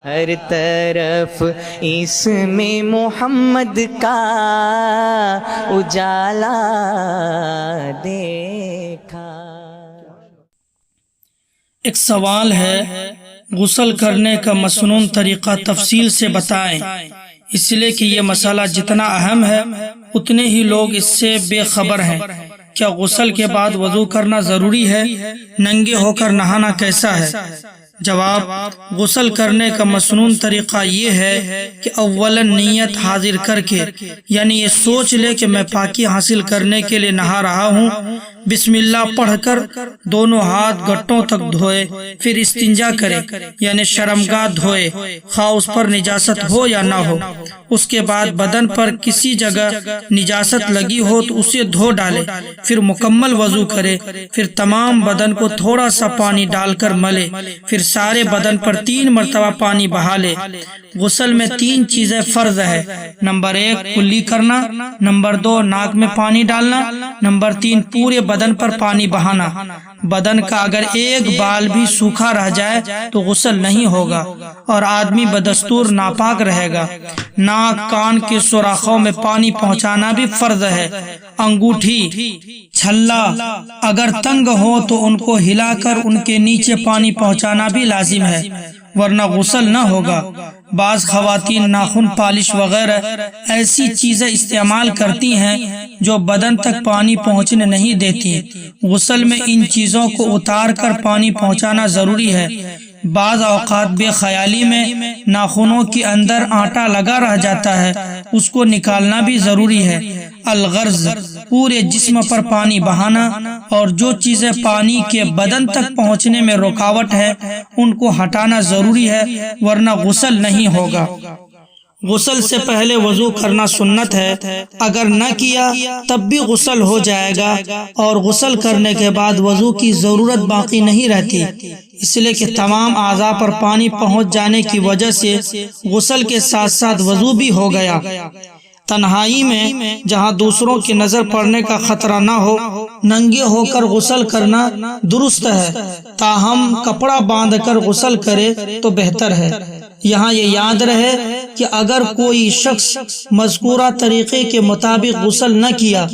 ہر طرف اس میں محمد کا اجالا دیکھا۔ ایک سوال ہے، غسل کرنے کا مسنون طریقہ تفصیل سے بتائیں، اس لیے کہ یہ مسئلہ جتنا اہم ہے اتنے ہی لوگ اس سے بے خبر ہیں۔ کیا غسل کے بعد وضو کرنا ضروری ہے؟ ننگے ہو کر نہانا کیسا ہے؟ جواب، غسل کرنے کا مسنون طریقہ یہ ہے کہ اولاً نیت حاضر کر کے، یعنی یہ سوچ لے کہ میں پاکی حاصل کرنے کے لیے نہا رہا ہوں، بسم اللہ پڑھ کر دونوں ہاتھ گھٹوں تک دھوئے، پھر استنجا کرے یعنی شرمگاہ دھوئے، خواہ اس پر نجاست ہو یا نہ ہو۔ اس کے بعد بدن پر کسی جگہ نجاست لگی ہو تو اسے دھو ڈالے، پھر مکمل وضو کرے، پھر تمام بدن کو تھوڑا سا پانی ڈال کر ملے، پھر سارے بدن پر 3 مرتبہ پانی بہا لے۔ غسل میں 3 چیزیں فرض ہے۔ نمبر 1 کلی کرنا، نمبر 2 ناک میں پانی ڈالنا، نمبر 3 پورے بدن پر پانی بہانا۔ بدن کا اگر ایک بال بھی سوکھا رہ جائے تو غسل نہیں ہوگا اور آدمی بدستور ناپاک رہے گا۔ ناک کان کے سوراخوں میں پانی پہنچانا بھی فرض ہے۔ انگوٹھی، چھلا اگر تنگ ہو تو ان کو ہلا کر ان کے نیچے پانی پہنچانا بھی لازم ہے، ورنہ غسل نہ ہوگا۔ بعض خواتین ناخن پالش وغیرہ ایسی چیزیں استعمال کرتی ہیں جو بدن تک پانی پہنچنے نہیں دیتی۔ غسل میں ان چیزوں کو اتار کر پانی پہنچانا ضروری ہے۔ بعض اوقات بے خیالی میں ناخنوں کے اندر آٹا لگا رہ جاتا ہے، اس کو نکالنا بھی ضروری ہے۔ الغرض پورے جسم پر پانی بہانا، اور جو چیزیں پانی کے بدن تک پہنچنے میں رکاوٹ ہے ان کو ہٹانا ضروری ہے، ورنہ غسل نہیں ہوگا۔ غسل سے پہلے وضو کرنا سنت ہے، اگر نہ کیا تب بھی غسل ہو جائے گا، اور غسل کرنے کے بعد وضو کی ضرورت باقی نہیں رہتی، اس لیے کہ تمام اعضاء پر پانی پہنچ جانے کی وجہ سے غسل کے ساتھ ساتھ وضو بھی ہو گیا۔ تنہائی میں جہاں دوسروں کی نظر پڑنے کا خطرہ نہ ہو، ننگے ہو کر غسل کرنا درست ہے، تاہم کپڑا باندھ کر غسل کرے تو بہتر ہے۔ یہاں یہ یاد رہے کہ اگر کوئی شخص مذکورہ طریقے کے مطابق غسل نہ کیا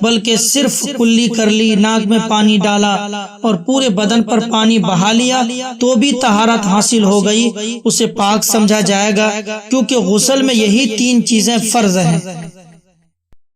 بلکہ صرف کلی کر لی، ناک میں پانی ڈالا اور پورے بدن پر پانی بہا لیا تو بھی طہارت حاصل ہو گئی، اسے پاک سمجھا جائے گا، کیونکہ غسل میں یہی 3 چیزیں فرض ہیں۔